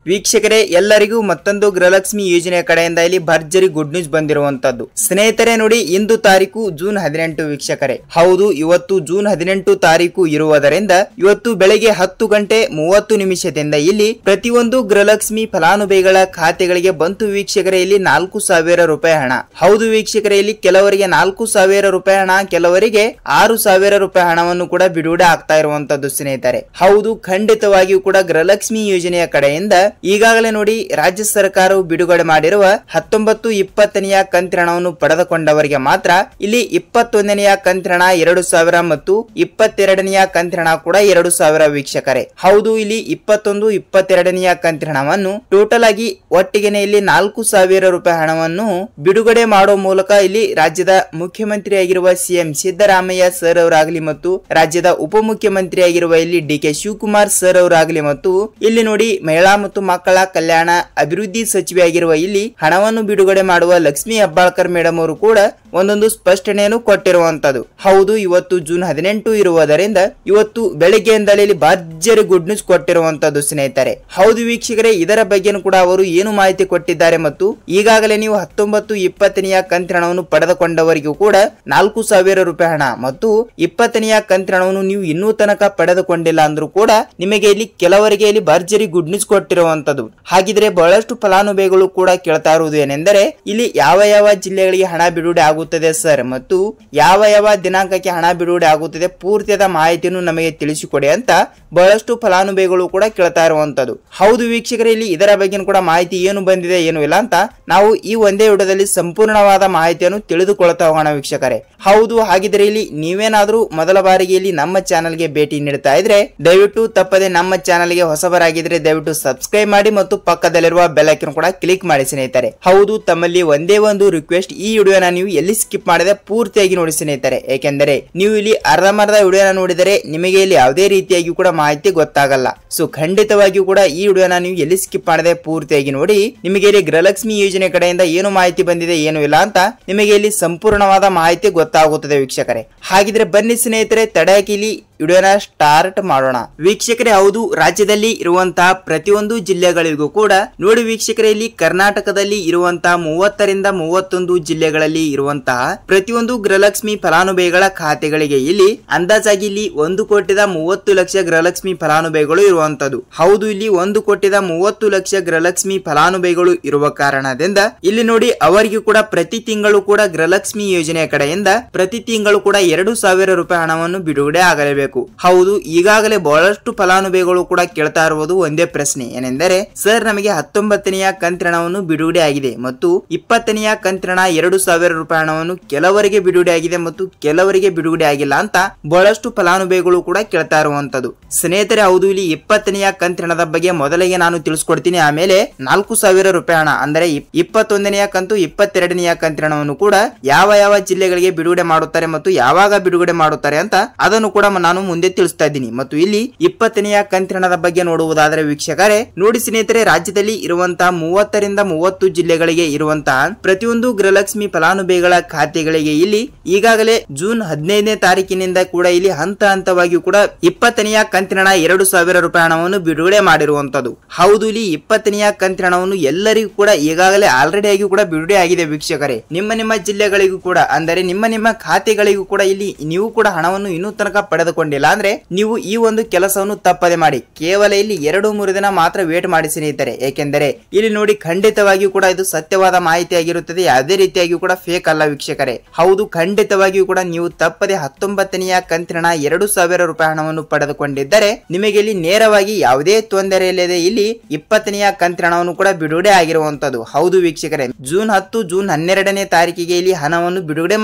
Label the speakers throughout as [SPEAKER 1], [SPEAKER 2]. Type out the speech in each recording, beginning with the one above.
[SPEAKER 1] ವೀಕ್ಷಕರೇ, ಎಲ್ಲರಿಗೂ ಮತ್ತೊಂದು ಗೃಹಲಕ್ಷ್ಮಿ ಯೋಜನೆಯ ಕಡೆಯಿಂದ ಇಲ್ಲಿ ಭರ್ಜರಿ ಗುಡ್ ನ್ಯೂಸ್ ಬಂದಿರುವಂತದ್ದು. ಸ್ನೇಹಿತರೆ ನೋಡಿ, ಇಂದು ತಾರೀಕು ಜೂನ್ 18 ವೀಕ್ಷಕರೇ. ಹೌದು, ಇವತ್ತು ಜೂನ್ 18 ತಾರೀಕು ಇರುವುದರಿಂದ ಇವತ್ತು ಬೆಳಗ್ಗೆ 10 ಗಂಟೆ 30 ನಿಮಿಷದಿಂದ ಇಲ್ಲಿ ಪ್ರತಿಯೊಂದು ಗೃಹಲಕ್ಷ್ಮಿ ಫಲಾನುಭವಿಗಳ ಖಾತೆಗಳಿಗೆ ಬಂತು ವೀಕ್ಷಕರೇ ಇಲ್ಲಿ 4,000 ರೂಪಾಯಿ ಹಣ. ಹೌದು ವೀಕ್ಷಕರೇ, ಇಲ್ಲಿ ಕೆಲವರಿಗೆ 4,000 ರೂಪಾಯಿ ಹಣ, ಕೆಲವರಿಗೆ 6,000 ರೂಪಾಯಿ ಹಣವನ್ನು ಕೂಡ ಬಿಡುಗಡೆ ಆಗ್ತಾ ಇರುವಂತದ್ದು ಸ್ನೇಹಿತರೆ. ಹೌದು, ಖಂಡಿತವಾಗಿಯೂ ಕೂಡ ಗೃಹಲಕ್ಷ್ಮಿ ಯೋಜನೆಯ ಕಡೆಯಿಂದ ಈಗಾಗಲೇ ನೋಡಿ ರಾಜ್ಯ ಸರ್ಕಾರವು ಬಿಡುಗಡೆ ಮಾಡಿರುವ 19-20ನೆಯ ಕಂತಿನವನ್ನು ಪಡೆದುಕೊಂಡವರಿಗೆ ಮಾತ್ರ ಇಲ್ಲಿ 21ನೆಯ ಕಂತಿನ 2,000 ಮತ್ತು 22ನೆಯ ಕಂತಿನ ಕೂಡ 2,000 ವೀಕ್ಷಕರೇ. ಹೌದು, ಇಲ್ಲಿ 21-22ನೆಯ ಕಂತಿನವನ್ನು ಟೋಟಲ್ ಆಗಿ ಒಟ್ಟಿಗೆನೆ ಇಲ್ಲಿ 4,000 ರೂಪಾಯಿ ಹಣವನ್ನು ಬಿಡುಗಡೆ ಮಾಡುವ ಮೂಲಕ ಇಲ್ಲಿ ರಾಜ್ಯದ ಮುಖ್ಯಮಂತ್ರಿಯಾಗಿರುವ ಸಿಎಂ ಸಿದ್ದರಾಮಯ್ಯ ಸರ್ ಅವರಾಗಲಿ ಮತ್ತು ರಾಜ್ಯದ ಉಪಮುಖ್ಯಮಂತ್ರಿಯಾಗಿರುವ ಇಲ್ಲಿ ಡಿ.ಕೆ. ಶಿವಕುಮಾರ್ ಸರ್ ಅವರಾಗಲಿ ಮತ್ತು ಇಲ್ಲಿ ನೋಡಿ ಮಹಿಳಾ ಮತ್ತು ಮಕ್ಕಳ ಕಲ್ಯಾಣ ಅಭಿವೃದ್ಧಿ ಸಚಿವೆಯಾಗಿರುವ ಇಲ್ಲಿ ಹಣವನ್ನು ಬಿಡುಗಡೆ ಮಾಡುವ ಲಕ್ಷ್ಮಿ ಹೆಬ್ಬಾಳ್ಕರ್ ಮೇಡಮ್ ಅವರು ಕೂಡ ಒಂದೊಂದು ಸ್ಪಷ್ಟನೆಯನ್ನು ಕೊಟ್ಟಿರುವಂತದ್ದು. ಹೌದು, ಇವತ್ತು ಜೂನ್ 18 ಇರುವುದರಿಂದ ಇವತ್ತು ಬೆಳಗ್ಗೆಯಿಂದಲೇ ಇಲ್ಲಿ ಭರ್ಜರಿ ಗುಡ್ ನ್ಯೂಸ್ ಕೊಟ್ಟಿರುವಂತದ್ದು ಸ್ನೇಹಿತರೆ. ಹೌದು ವೀಕ್ಷಕರೇ, ಇದರ ಬಗ್ಗೆನೂ ಕೂಡ ಅವರು ಏನು ಮಾಹಿತಿ ಕೊಟ್ಟಿದ್ದಾರೆ ಮತ್ತು ಈಗಾಗಲೇ ನೀವು 19-20ನೆಯ ಕಂತಿನವನ್ನು ಪಡೆದುಕೊಂಡವರಿಗೂ ಕೂಡ 4,000 ರೂಪಾಯಿ ಹಣ ಮತ್ತು 20ನೆಯ ಕಂತಿನವನ್ನು ನೀವು ಇನ್ನೂ ತನಕ ಪಡೆದುಕೊಂಡಿಲ್ಲ ಅಂದ್ರೂ ಕೂಡ ನಿಮಗೆ ಇಲ್ಲಿ ಕೆಲವರಿಗೆ ಇಲ್ಲಿ ಭರ್ಜರಿ ಗುಡ್ ನ್ಯೂಸ್ ಕೊಟ್ಟಿರುವಂತದ್ದು. ಹಾಗಿದ್ರೆ ಬಹಳಷ್ಟು ಫಲಾನುಭವಿಗಳು ಕೂಡ ಕೇಳ್ತಾ ಇರುವುದು ಏನೆಂದರೆ ಇಲ್ಲಿ ಯಾವ ಯಾವ ಜಿಲ್ಲೆಗಳಿಗೆ ಹಣ ಬಿಡುಗಡೆ ಆಗುತ್ತದೆ ಸರ್ ಮತ್ತು ಯಾವ ಯಾವ ದಿನಾಂಕಕ್ಕೆ ಹಣ ಬಿಡುಗಡೆ ಆಗುತ್ತದೆ, ಪೂರ್ತಿಯಾದ ಮಾಹಿತಿಯನ್ನು ನಮಗೆ ತಿಳಿಸಿಕೊಡಿ ಅಂತ ಬಹಳಷ್ಟು ಫಲಾನುಭವಿಗಳು ಕೂಡ ಕೇಳ್ತಾ ಇರುವಂತದ್ದು. ಹೌದು ವೀಕ್ಷಕರೇ, ಇಲ್ಲಿ ಇದರ ಬಗ್ಗೆ ಕೂಡ ಮಾಹಿತಿ ಏನು ಬಂದಿದೆ ಏನು ಇಲ್ಲ ಅಂತ ನಾವು ಈ ಒಂದೇ ವಿಡಿಯೋದಲ್ಲಿ ಸಂಪೂರ್ಣವಾದ ಮಾಹಿತಿಯನ್ನು ತಿಳಿದುಕೊಳ್ತಾ ಹೋಗೋಣ ವೀಕ್ಷಕರೇ. ಹೌದು, ಹಾಗಿದ್ರೆ ಇಲ್ಲಿ ನೀವೇನಾದ್ರೂ ಮೊದಲ ಬಾರಿಗೆ ಇಲ್ಲಿ ನಮ್ಮ ಚಾನಲ್ಗೆ ಭೇಟಿ ನೀಡ್ತಾ ಇದ್ರೆ ದಯವಿಟ್ಟು ತಪ್ಪದೆ ನಮ್ಮ ಚಾನಲ್ಗೆ ಹೊಸಬರಾಗಿದ್ರೆ ದಯವಿಟ್ಟು ಸಬ್ಸ್ಕ್ರೈಬ್ ಮಾಡಿ ಮತ್ತು ಪಕ್ಕದಲ್ಲಿರುವ ಬೆಲ್ ಐಕಾನ್ ಕೂಡ ಕ್ಲಿಕ್ ಮಾಡಿ ಸ್ನೇಹಿತರೆ. ಹೌದು, ತಮ್ಮಲ್ಲಿ ಒಂದೇ ಒಂದು ರಿಕ್ವೆಸ್ಟ್, ಈ ವಿಡಿಯೋನ ನೀವು ಎಲ್ಲಿ ಸ್ಕಿಪ್ ಮಾಡದೆ ಪೂರ್ತಿಯಾಗಿ ನೋಡಿ ಸ್ನೇಹಿತರೆ. ಏಕೆಂದರೆ ನೀವು ಇಲ್ಲಿ ಅರ್ಧಮರ್ಧ ವಿಡಿಯೋನ ನೋಡಿದರೆ ನಿಮಗೆ ಇಲ್ಲಿ ಯಾವುದೇ ರೀತಿಯಾಗಿ ಕೂಡ ಮಾಹಿತಿ ಗೊತ್ತಾಗಲ್ಲ. ಸೊ ಖಂಡಿತವಾಗಿಯೂ ಕೂಡ ಈ ವಿಡಿಯೋನ ನೀವು ಎಲ್ಲಿ ಸ್ಕಿಪ್ ಮಾಡದೆ ಪೂರ್ತಿಯಾಗಿ ನೋಡಿ. ನಿಮಗೆ ಇಲ್ಲಿ ಗೃಹಲಕ್ಷ್ಮಿ ಯೋಜನೆ ಕಡೆಯಿಂದ ಏನು ಮಾಹಿತಿ ಬಂದಿದೆ ಏನು ಇಲ್ಲ ಅಂತ ನಿಮಗೆ ಇಲ್ಲಿ ಸಂಪೂರ್ಣವಾದ ಮಾಹಿತಿ ಗೊತ್ತಾಗುತ್ತದೆ ವೀಕ್ಷಕರೇ. ಹಾಗಿದ್ರೆ ಬನ್ನಿ ಸ್ನೇಹಿತರೆ, ತಡೆಯಾಗಿ ಇಲ್ಲಿ ವಿಡಿಯೋನ ಸ್ಟಾರ್ಟ್ ಮಾಡೋಣ ವೀಕ್ಷಕರೇ. ಹೌದು, ರಾಜ್ಯದಲ್ಲಿ ಇರುವಂತಹ ಪ್ರತಿಯೊಂದು ಜಿಲ್ಲೆಗಳಿಗೂ ಕೂಡ ನೋಡಿ ವೀಕ್ಷಕರೇ, ಇಲ್ಲಿ ಕರ್ನಾಟಕದಲ್ಲಿ ಇರುವಂತಹ 30ರಿಂದ 31 ಜಿಲ್ಲೆಗಳಲ್ಲಿ ಇರುವಂತಹ ಪ್ರತಿಯೊಂದು ಗೃಹಲಕ್ಷ್ಮಿ ಫಲಾನುಭವಿಗಳ ಖಾತೆಗಳಿಗೆ ಇಲ್ಲಿ ಅಂದಾಜಾಗಿ ಇಲ್ಲಿ 1,30,30,00,000 ಗೃಹಲಕ್ಷ್ಮಿ ಫಲಾನುಭವಿಗಳು ಇರುವಂತದ್ದು. ಹೌದು, ಇಲ್ಲಿ 1,30,30,00,000 ಗೃಹಲಕ್ಷ್ಮಿ ಫಲಾನುಭವಿಗಳು ಇರುವ ಕಾರಣದಿಂದ ಇಲ್ಲಿ ನೋಡಿ ಅವರಿಗೂ ಕೂಡ ಪ್ರತಿ ತಿಂಗಳು ಕೂಡ ಗೃಹಲಕ್ಷ್ಮಿ ಯೋಜನೆಯ ಕಡೆಯಿಂದ ಪ್ರತಿ ತಿಂಗಳು ಕೂಡ 2,000 ರೂಪಾಯಿ ಹಣವನ್ನು ಬಿಡುಗಡೆ ಆಗಲೇಬೇಕು. ಹೌದು, ಈಗಾಗಲೇ ಬಹಳಷ್ಟು ಫಲಾನುಭವಿಗಳು ಕೂಡ ಕೇಳ್ತಾ ಇರುವುದು ಒಂದೇ ಪ್ರಶ್ನೆ ಏನೆಂದರೆ ಸರ್, ನಮಗೆ 19ನೆಯ ಕಂತಿನವನ್ನು ಬಿಡುಗಡೆ ಆಗಿದೆ ಮತ್ತು 20ನೆಯ ಕಂತಿನ 2,000 ರೂಪಾಯಿ ಹಣವನ್ನು ಕೆಲವರಿಗೆ ಬಿಡುಗಡೆ ಆಗಿದೆ ಮತ್ತು ಕೆಲವರಿಗೆ ಬಿಡುಗಡೆ ಆಗಿಲ್ಲ ಅಂತ ಬಹಳಷ್ಟು ಫಲಾನುಭವಿಗಳು ಕೂಡ ಕೇಳ್ತಾ ಇರುವಂತದ್ದು ಸ್ನೇಹಿತರೆ. ಹೌದು, ಇಲ್ಲಿ 20ನೆಯ ಕಂತಿನದ ಬಗ್ಗೆ ಮೊದಲಿಗೆ ನಾನು ತಿಳಿಸ್ಕೊಡ್ತೀನಿ. ಆಮೇಲೆ 4,000 ರೂಪಾಯಿ ಹಣ ಅಂದರೆ 21ನೆಯ ಕಂತು 22ನೆಯ ಕಂತಿನವನ್ನು ಕೂಡ ಯಾವ ಯಾವ ಜಿಲ್ಲೆಗಳಿಗೆ ಬಿಡುಗಡೆ ಮಾಡುತ್ತಾರೆ ಮತ್ತು ಯಾವಾಗ ಬಿಡುಗಡೆ ಮಾಡುತ್ತಾರೆ ಅಂತ ಅದನ್ನು ಕೂಡ ನಾನು ಮುಂದೆ ತಿಳಿಸ್ತಾ ಇದ್ದೀನಿ. ಮತ್ತು ಇಲ್ಲಿ 20ನೆಯ ಕಂತಿನದ ಬಗ್ಗೆ ನೋಡುವುದಾದರೆ ವೀಕ್ಷಕರೇ ನೋಡಿ ಸ್ನೇಹಿತರೆ, ರಾಜ್ಯದಲ್ಲಿ ಇರುವಂತಹ 30ರಿಂದ 30 ಜಿಲ್ಲೆಗಳಿಗೆ ಇರುವಂತಹ ಪ್ರತಿಯೊಂದು ಗೃಹಲಕ್ಷ್ಮಿ ಫಲಾನುಭವಿಗಳ ಖಾತೆಗಳಿಗೆ ಇಲ್ಲಿ ಈಗಾಗಲೇ ಜೂನ್ 15ನೇ ತಾರೀಕಿನಿಂದ ಕೂಡ ಇಲ್ಲಿ ಹಂತ ಹಂತವಾಗಿ ಕೂಡ 20ನೆಯ ಕಂತಿನ 2,000 ರೂಪಾಯಿ ಹಣವನ್ನು ಬಿಡುಗಡೆ ಮಾಡಿರುವಂತದ್ದು. ಹೌದು, ಇಲ್ಲಿ 20ನೆಯ ಕಂತಿನ ಹಣವನ್ನು ಎಲ್ಲರಿಗೂ ಕೂಡ ಈಗಾಗಲೇ ಆಲ್ರೆಡಿ ಆಗಿ ಕೂಡ ಬಿಡುಗಡೆ ಆಗಿದೆ ವೀಕ್ಷಕರೇ. ನಿಮ್ಮ ಜಿಲ್ಲೆಗಳಿಗೂ ಕೂಡ ಅಂದರೆ ನಿಮ್ಮ ಖಾತೆಗಳಿಗೂ ಕೂಡ ಇಲ್ಲಿ ನೀವು ಕೂಡ ಹಣವನ್ನು ಇನ್ನೂ ತನಕ ಪಡೆದುಕೊಂಡಿಲ್ಲ ಅಂದ್ರೆ ನೀವು ಈ ಒಂದು ಕೆಲಸವನ್ನು ತಪ್ಪದೆ ಮಾಡಿ. ಕೇವಲ ಇಲ್ಲಿ 2-3 ದಿನ ಮಾತ್ರ ವೇಟ್ ಮಾಡಿ ಸ್ನೇಹಿತರೆ. ಏಕೆಂದರೆ ಇಲ್ಲಿ ನೋಡಿ ಖಂಡಿತವಾಗಿಯೂ ಕೂಡ ಇದು ಸತ್ಯವಾದ ಮಾಹಿತಿ ಆಗಿರುತ್ತದೆ, ಯಾವುದೇ ರೀತಿಯಾಗಿ ಕೂಡ ಫೇಕ್ ಅಲ್ಲ ವೀಕ್ಷಕರೇ. ಹೌದು, ಖಂಡಿತವಾಗಿಯೂ ಕೂಡ ನೀವು ತಪ್ಪದೆ 19ನೆಯ ಕಂತಿನ 2,000 ರೂಪಾಯಿ ಹಣವನ್ನು ಪಡೆದುಕೊಂಡಿದ್ದರೆ ನಿಮಗೆ ಇಲ್ಲಿ ನೇರವಾಗಿ ಯಾವುದೇ ತೊಂದರೆ ಇಲ್ಲದೆ ಇಲ್ಲಿ 20ನೆಯ ಕಂತಿನ ಹಣವನ್ನು ಕೂಡ ಬಿಡುಗಡೆ ಆಗಿರುವಂತದ್ದು. ಹೌದು ವೀಕ್ಷಕರೇ, ಜೂನ್ 10 ಜೂನ್ 12ನೇ ತಾರೀಕಿಗೆ ಇಲ್ಲಿ ಹಣವನ್ನು ಬಿಡುಗಡೆ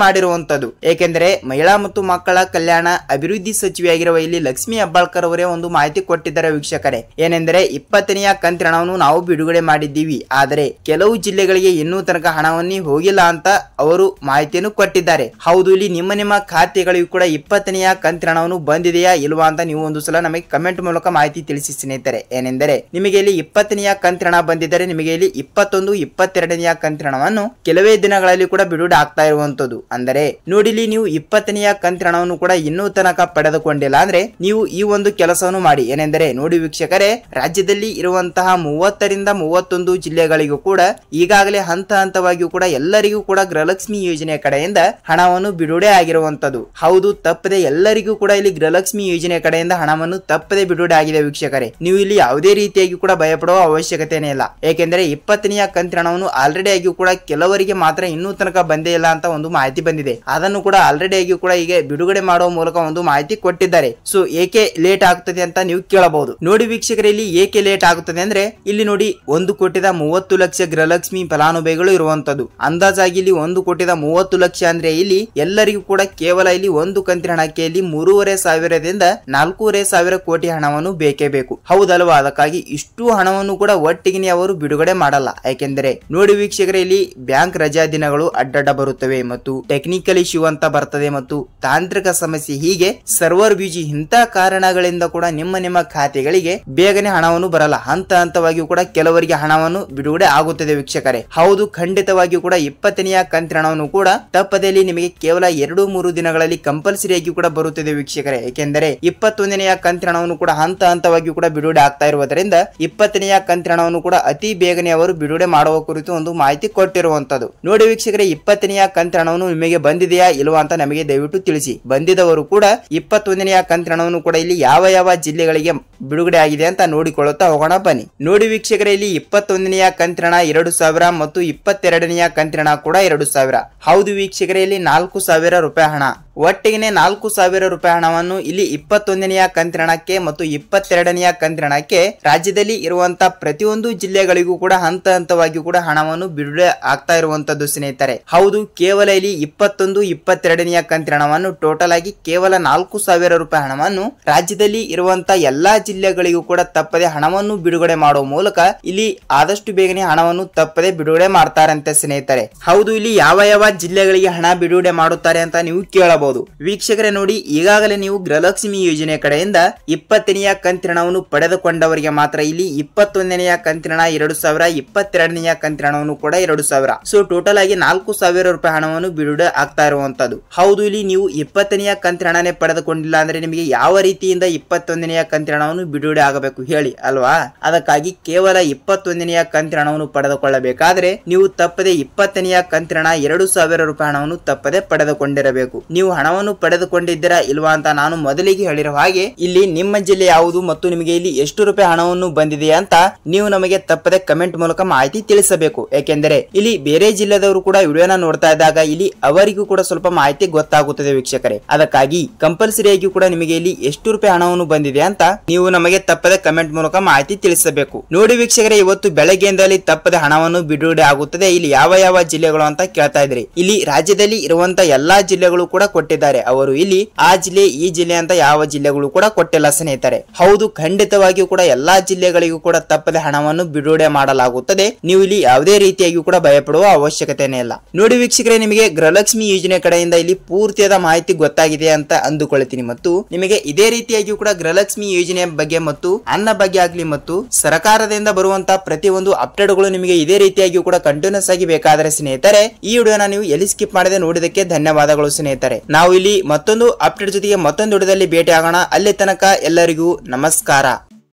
[SPEAKER 1] ಮಾಡಿರುವಂತದ್ದು. ಏಕೆಂದರೆ ಮಹಿಳಾ ಮತ್ತು ಮಕ್ಕಳ ಕಲ್ಯಾಣ ಅಭಿವೃದ್ಧಿ ಸಚಿವೆಯಾಗಿರುವ ಇಲ್ಲಿ ಲಕ್ಷ್ಮಿ ಹೆಬ್ಬಾಳ್ಕರ್ ಅವರೇ ಒಂದು ಮಾಹಿತಿ ಕೊಟ್ಟಿದ್ದಾರೆ ವೀಕ್ಷಕರೇ. ಏನೆಂದರೆ 20ನೆಯ ಕಂತಿನ ಹಣವನ್ನು ನಾವು ಬಿಡುಗಡೆ ಮಾಡಿದ್ದೀವಿ, ಆದರೆ ಕೆಲವು ಜಿಲ್ಲೆಗಳಿಗೆ ಇನ್ನೂ ತನಕ ಹಣವನ್ನೇ ಹೋಗಿಲ್ಲ ಅಂತ ಅವರು ಮಾಹಿತಿಯನ್ನು ಕೊಟ್ಟಿದ್ದಾರೆ. ಹೌದು, ಇಲ್ಲಿ ನಿಮ್ಮ ಖಾತೆಗಳಿಗೂ ಕೂಡ 20ನೆಯ ಕಂತಿನ ಹಣವನ್ನು ಬಂದಿದೆಯಾ ಇಲ್ವಾ ಅಂತ ನೀವು ಒಂದು ಸಲ ನಮಗೆ ಕಮೆಂಟ್ ಮೂಲಕ ಮಾಹಿತಿ ತಿಳಿಸಿ ಸ್ನೇಹಿತರೆ. ಏನೆಂದರೆ ನಿಮಗೆ ಇಲ್ಲಿ 20ನೆಯ ಕಂತಿನ ಹಣ ಬಂದಿದ್ದರೆ ನಿಮಗೆ ಇಲ್ಲಿ 21-22ನೆಯ ಕಂತಿನ ಹಣವನ್ನು ಕೆಲವೇ ದಿನಗಳಲ್ಲಿ ಕೂಡ ಬಿಡುಗಡೆ ಆಗ್ತಾ ಇರುವಂತದ್ದು. ಅಂದರೆ ನೋಡಿ, ಇಲ್ಲಿ ನೀವು 20ನೆಯ ಕಂತಿನ ಹಣವನ್ನು ಕೂಡ ಇನ್ನೂ ತನಕ ಪಡೆದುಕೊಂಡಿಲ್ಲ ಅಂದ್ರೆ ನೀವು ಈ ಒಂದು ಕೆಲಸವನ್ನು ಮಾಡಿ. ಏನೆಂದರೆ ನೋಡಿ ವೀಕ್ಷಕರೇ, ರಾಜ್ಯದಲ್ಲಿ ಇರುವ ಇರುವಂತಹ 30ರಿಂದ 31 ಜಿಲ್ಲೆಗಳಿಗೂ ಕೂಡ ಈಗಾಗಲೇ ಹಂತ ಹಂತವಾಗಿಯೂ ಕೂಡ ಎಲ್ಲರಿಗೂ ಕೂಡ ಗೃಹಲಕ್ಷ್ಮಿ ಯೋಜನೆ ಕಡೆಯಿಂದ ಹಣವನ್ನು ಬಿಡುಗಡೆ ಆಗಿರುವಂತದ್ದು. ಹೌದು, ತಪ್ಪದೆ ಎಲ್ಲರಿಗೂ ಕೂಡ ಇಲ್ಲಿ ಗೃಹಲಕ್ಷ್ಮಿ ಯೋಜನೆ ಕಡೆಯಿಂದ ಹಣವನ್ನು ತಪ್ಪದೆ ಬಿಡುಗಡೆ ಆಗಿದೆ ವೀಕ್ಷಕರೇ. ನೀವು ಇಲ್ಲಿ ಯಾವುದೇ ರೀತಿಯಾಗಿ ಕೂಡ ಭಯಪಡುವ ಅವಶ್ಯಕತೆನೇ ಇಲ್ಲ. ಏಕೆಂದರೆ 20ನೆಯ ಕಂತಿನ ಹಣವನ್ನು ಆಲ್ರೆಡಿ ಆಗಿಯೂ ಕೂಡ ಕೆಲವರಿಗೆ ಮಾತ್ರ ಇನ್ನೂ ತನಕ ಬಂದೇ ಇಲ್ಲ ಅಂತ ಒಂದು ಮಾಹಿತಿ ಬಂದಿದೆ. ಅದನ್ನು ಕೂಡ ಆಲ್ರೆಡಿ ಆಗಿಯೂ ಕೂಡ ಈಗ ಬಿಡುಗಡೆ ಮಾಡುವ ಮೂಲಕ ಒಂದು ಮಾಹಿತಿ ಕೊಟ್ಟಿದ್ದಾರೆ. ಸೊ ಏಕೆ ಲೇಟ್ ಆಗುತ್ತದೆ ಅಂತ ನೀವು ಕೇಳಬಹುದು. ನೋಡಿ ವೀಕ್ಷಕರೇ, ಇಲ್ಲಿ ಏಕೆ ಲೇಟ್ ಆಗುತ್ತದೆ ಅಂದ್ರೆ ಇಲ್ಲಿ ನೋಡಿ 1,30,00,000 ಗೃಹಲಕ್ಷ್ಮಿ ಫಲಾನುಭವಿಗಳು ಇರುವಂತದ್ದು. ಅಂದಾಜಾಗಿ ಇಲ್ಲಿ 1,30,00,000 ಅಂದ್ರೆ ಇಲ್ಲಿ ಎಲ್ಲರಿಗೂ ಕೂಡ ಕೇವಲ ಇಲ್ಲಿ ಒಂದು ಕಂತಿನ ಹಣಕ್ಕೆ ಇಲ್ಲಿ 3,500ದಿಂದ 4,500 ಕೋಟಿ ಹಣವನ್ನು ಬೇಕೇ ಬೇಕು. ಹೌದಲ್ವಾ? ಅದಕ್ಕಾಗಿ ಇಷ್ಟು ಹಣವನ್ನು ಕೂಡ ಒಟ್ಟಿಗೆ ಅವರು ಬಿಡುಗಡೆ ಮಾಡಲ್ಲ. ಯಾಕೆಂದರೆ ನೋಡಿ ವೀಕ್ಷಕರೇ, ಇಲ್ಲಿ ಬ್ಯಾಂಕ್ ರಜಾ ದಿನಗಳು ಅಡ್ಡಡ್ಡ ಬರುತ್ತವೆ ಮತ್ತು ಟೆಕ್ನಿಕಲ್ ಇಶ್ಯೂ ಅಂತ ಬರ್ತದೆ ಮತ್ತು ತಾಂತ್ರಿಕ ಸಮಸ್ಯೆ, ಹೀಗೆ ಸರ್ವರ್ ಬ್ಯುಸಿ ಇಂತ ಕಾರಣಗಳಿಂದ ಕೂಡ ನಿಮ್ಮ ಖಾತೆಗಳಿಗೆ ಬೇಗನೆ ಹಣವನ್ನು ಬರಲ್ಲ. ಹಂತ ಹಂತವಾಗಿಯೂ ಕೂಡ ಕೆಲವರಿಗೆ ಹಣವನ್ನು ಬಿಡುಗಡೆ ಆಗುತ್ತದೆ ವೀಕ್ಷಕರೇ. ಹೌದು, ಖಂಡಿತವಾಗಿಯೂ ಕೂಡ 20ನೆಯ ಕಂತಿನ ಹಣವನ್ನು ಕೂಡ ತಪ್ಪದಲ್ಲಿ ನಿಮಗೆ ಕೇವಲ 2-3 ದಿನಗಳಲ್ಲಿ ಕಂಪಲ್ಸರಿ ಆಗಿ ಕೂಡ ಬರುತ್ತದೆ ವೀಕ್ಷಕರೇ. ಏಕೆಂದರೆ 21ನೆಯ ಕಂತಿನ ಹಣವನ್ನು ಕೂಡ ಹಂತ ಹಂತವಾಗಿಯೂ ಕೂಡ ಬಿಡುಗಡೆ ಆಗ್ತಾ ಇರುವುದರಿಂದ 20ನೆಯ ಕಂತಿನ ಹಣವನ್ನು ಕೂಡ ಅತಿ ಬೇಗನೆ ಅವರು ಬಿಡುಗಡೆ ಮಾಡುವ ಕುರಿತು ಒಂದು ಮಾಹಿತಿ ಕೊಟ್ಟಿರುವಂತದ್ದು. ನೋಡಿ ವೀಕ್ಷಕರೇ, 20ನೆಯ ಕಂತಿನ ಹಣವನ್ನು ನಿಮಗೆ ಬಂದಿದೆಯಾ ಇಲ್ವಾ ಅಂತ ನಮಗೆ ದಯವಿಟ್ಟು ತಿಳಿಸಿ. ಬಂದಿದವರು ಕೂಡ 21ನೆಯ ಕಂತಿನ ಹಣವನ್ನು ಕೂಡ ಇಲ್ಲಿ ಯಾವ ಜಿಲ್ಲೆಗಳಿಗೆ ಬಿಡುಗಡೆ ಆಗಿದೆ ಅಂತ ನೋಡಿಕೊಳ್ಳುತ್ತಾ ಹೋಗೋಣ ಬನ್ನಿ. ನೋಡಿ ವೀಕ್ಷಕರೇ, ಇಲ್ಲಿ 21ನೆಯ ಕಂತಿನ ಹಣ 2,000 ಮತ್ತು 22ನೆಯ ಕಂತಿನ ಹಣ ಕೂಡ 2,000. ಹೌದು ವೀಕ್ಷಕರೇ, ಇಲ್ಲಿ 4,000 ರೂಪಾಯಿ ಹಣ, ಒಟ್ಟಿಗೆ 4,000 ರೂಪಾಯಿ ಹಣವನ್ನು ಇಲ್ಲಿ 21ನೆಯ ಕಂತಿನ ಹಣಕ್ಕೆ ಮತ್ತು 22ನೆಯ ಕಂತಿನ ಹಣಕ್ಕೆ ರಾಜ್ಯದಲ್ಲಿ ಇರುವಂತಹ ಪ್ರತಿಯೊಂದು ಜಿಲ್ಲೆಗಳಿಗೂ ಕೂಡ ಹಂತ ಹಂತವಾಗಿ ಕೂಡ ಹಣವನ್ನು ಬಿಡುಗಡೆ ಆಗ್ತಾ ಇರುವಂತದ್ದು ಸ್ನೇಹಿತರೆ. ಹೌದು, ಕೇವಲ ಇಲ್ಲಿ 21, 22ನೆಯ ಕಂತಿನ ಹಣವನ್ನು ಟೋಟಲ್ ಆಗಿ ಕೇವಲ 4,000 ರೂಪಾಯಿ ಹಣವನ್ನು ರಾಜ್ಯದಲ್ಲಿ ಇರುವಂತಹ ಎಲ್ಲಾ ಜಿಲ್ಲೆಗಳಿಗೂ ಕೂಡ ತಪ್ಪದೆ ಹಣವನ್ನು ಬಿಡುಗಡೆ ಮಾಡುವ ಮೂಲಕ ಇಲ್ಲಿ ಆದಷ್ಟು ಬೇಗನೆ ಹಣವನ್ನು ತಪ್ಪದೆ ಬಿಡುಗಡೆ ಮಾಡ್ತಾರಂತೆ ಸ್ನೇಹಿತರೆ. ಹೌದು, ಇಲ್ಲಿ ಯಾವ ಜಿಲ್ಲೆಗಳಿಗೆ ಹಣ ಬಿಡುಗಡೆ ಮಾಡುತ್ತಾರೆ ಅಂತ ನೀವು ಕೇಳಬಹುದು. ವೀಕ್ಷಕರೇ ನೋಡಿ, ಈಗಾಗಲೇ ನೀವು ಗೃಹಲಕ್ಷ್ಮಿ ಯೋಜನೆ ಕಡೆಯಿಂದ 20ನೆಯ ಕಂತಿನ ಹಣವನ್ನು ಪಡೆದುಕೊಂಡವರಿಗೆ ಮಾತ್ರ ಇಲ್ಲಿ 21ನೆಯ ಕಂತಿನ ಹಣ 2,000, 22ನೆಯ ಕಂತಿನ ಹಣವನ್ನು ಕೂಡ 2,000. ಸೊ ಟೋಟಲ್ ಆಗಿ 4,000 ರೂಪಾಯಿ ಹಣವನ್ನು ಬಿಡುಗಡೆ ಆಗ್ತಾ ಇರುವಂತದ್ದು. ಹೌದು, ಇಲ್ಲಿ ನೀವು 20ನೆಯ ಕಂತಿನ ಹಣನೇ ಪಡೆದುಕೊಂಡಿಲ್ಲ ಅಂದ್ರೆ ನಿಮಗೆ ಯಾವ ರೀತಿಯಿಂದ 21ನೆಯ ಕಂತಿನ ಹಣವನ್ನು ಬಿಡುಗಡೆ ಆಗಬೇಕು ಹೇಳಿ ಅಲ್ವಾ? ಅದಕ್ಕಾಗಿ ಕೇವಲ 21ನೆಯ ಕಂತಿನ ಹಣವನ್ನು ಪಡೆದುಕೊಳ್ಳಬೇಕಾದ್ರೆ ನೀವು ತಪ್ಪದೆ 20ನೆಯ ಕಂತಿನ ಹಣ 2,000 ರೂಪಾಯಿ ಹಣವನ್ನು ತಪ್ಪದೆ ಪಡೆದುಕೊಂಡಿರಬೇಕು. ನೀವು ಹಣವನ್ನು ಪಡೆದುಕೊಂಡಿದ್ದೀರಾ ಇಲ್ವಾ ಅಂತ ನಾನು ಮೊದಲಿಗೆ ಹೇಳಿರುವ ಹಾಗೆ ಇಲ್ಲಿ ನಿಮ್ಮ ಜಿಲ್ಲೆ ಯಾವುದು ಮತ್ತು ನಿಮಗೆ ಇಲ್ಲಿ ಎಷ್ಟು ರೂಪಾಯಿ ಹಣವನ್ನು ಬಂದಿದೆ ಅಂತ ನೀವು ನಮಗೆ ತಪ್ಪದೆ ಕಮೆಂಟ್ ಮೂಲಕ ಮಾಹಿತಿ ತಿಳಿಸಬೇಕು. ಯಾಕೆಂದರೆ ಇಲ್ಲಿ ಬೇರೆ ಜಿಲ್ಲೆದವರು ಕೂಡ ವಿಡಿಯೋನ ನೋಡ್ತಾ ಇದ್ದಾಗ ಇಲ್ಲಿ ಅವರಿಗೂ ಕೂಡ ಸ್ವಲ್ಪ ಮಾಹಿತಿ ಗೊತ್ತಾಗುತ್ತದೆ ವೀಕ್ಷಕರೇ. ಅದಕ್ಕಾಗಿ ಕಂಪಲ್ಸರಿ ಆಗಿ ಕೂಡ ನಿಮಗೆ ಇಲ್ಲಿ ಎಷ್ಟು ರೂಪಾಯಿ ಹಣವನ್ನು ಬಂದಿದೆ ಅಂತ ನೀವು ನಮಗೆ ತಪ್ಪದೆ ಕಮೆಂಟ್ ಮೂಲಕ ಮಾಹಿತಿ ತಿಳಿಸಬೇಕು. ನೋಡಿ ವೀಕ್ಷಕರೇ, ಇವತ್ತು ಬೆಳಗ್ಗೆಯಿಂದಲೇ ತಪ್ಪದೆ ಹಣವನ್ನು ಬಿಡುಗಡೆ ಆಗುತ್ತದೆ. ಇಲ್ಲಿ ಯಾವ ಜಿಲ್ಲೆಗಳು ಅಂತ ಕೇಳ್ತಾ ಇದ್ರಿ. ಇಲ್ಲಿ ರಾಜ್ಯದಲ್ಲಿ ಇರುವಂತಹ ಎಲ್ಲಾ ಜಿಲ್ಲೆಗಳು ಕೂಡ ಕೊಟ್ಟಿದ್ದಾರೆ. ಅವರು ಇಲ್ಲಿ ಆ ಜಿಲ್ಲೆ ಈ ಜಿಲ್ಲೆ ಅಂತ ಯಾವ ಜಿಲ್ಲೆಗಳು ಕೂಡ ಕೊಟ್ಟಿಲ್ಲ ಸ್ನೇಹಿತರೆ. ಹೌದು, ಖಂಡಿತವಾಗಿಯೂ ಕೂಡ ಎಲ್ಲಾ ಜಿಲ್ಲೆಗಳಿಗೂ ಕೂಡ ತಪ್ಪದೆ ಹಣವನ್ನು ಬಿಡುಗಡೆ ಮಾಡಲಾಗುತ್ತದೆ. ನೀವು ಇಲ್ಲಿ ಯಾವುದೇ ರೀತಿಯಾಗಿ ಕೂಡ ಭಯಪಡುವ ಅವಶ್ಯಕತೆನೇ ಇಲ್ಲ. ನೋಡಿ ವೀಕ್ಷಕರೇ, ನಿಮಗೆ ಗೃಹಲಕ್ಷ್ಮಿ ಯೋಜನೆ ಕಡೆಯಿಂದ ಇಲ್ಲಿ ಪೂರ್ತಿಯಾದ ಮಾಹಿತಿ ಗೊತ್ತಾಗಿದೆ ಅಂತ ಅಂದುಕೊಳ್ತೀನಿ ಮತ್ತು ನಿಮಗೆ ಇದೇ ರೀತಿಯಾಗಿ ಕೂಡ ಗೃಹಲಕ್ಷ್ಮಿ ಯೋಜನೆಯ ಬಗ್ಗೆ ಮತ್ತು ಅನ್ನ ಬಗ್ಗೆ ಆಗ್ಲಿ ಮತ್ತು ಸರ್ಕಾರದಿಂದ ಬರುವಂತಹ ಪ್ರತಿಯೊಂದು ಅಪ್ಡೇಟ್ಗಳು ನಿಮಗೆ ಇದೇ ರೀತಿಯಾಗಿ ಕೂಡ ಕಂಟಿನ್ಯೂಸ್ ಆಗಿ ಬೇಕಾದರೆ ಸ್ನೇಹಿತರೆ ಈ ವಿಡಿಯೋನ ನೀವು ಎಲ್ಲಿ ಸ್ಕಿಪ್ ಮಾಡದೆ ನೋಡಿದಕ್ಕೆ ಧನ್ಯವಾದಗಳು ಸ್ನೇಹಿತರೆ. ನಾವು ಇಲ್ಲಿ ಮತ್ತೊಂದು ಅಪ್ಡೇಟ್ ಜೊತೆಗೆ ಮತ್ತೊಂದು ವಿಡಿಯೋದಲ್ಲಿ ಭೇಟಿ ಆಗೋಣ. ಅಲ್ಲಿ ತನಕ ಎಲ್ಲರಿಗೂ ನಮಸ್ಕಾರ.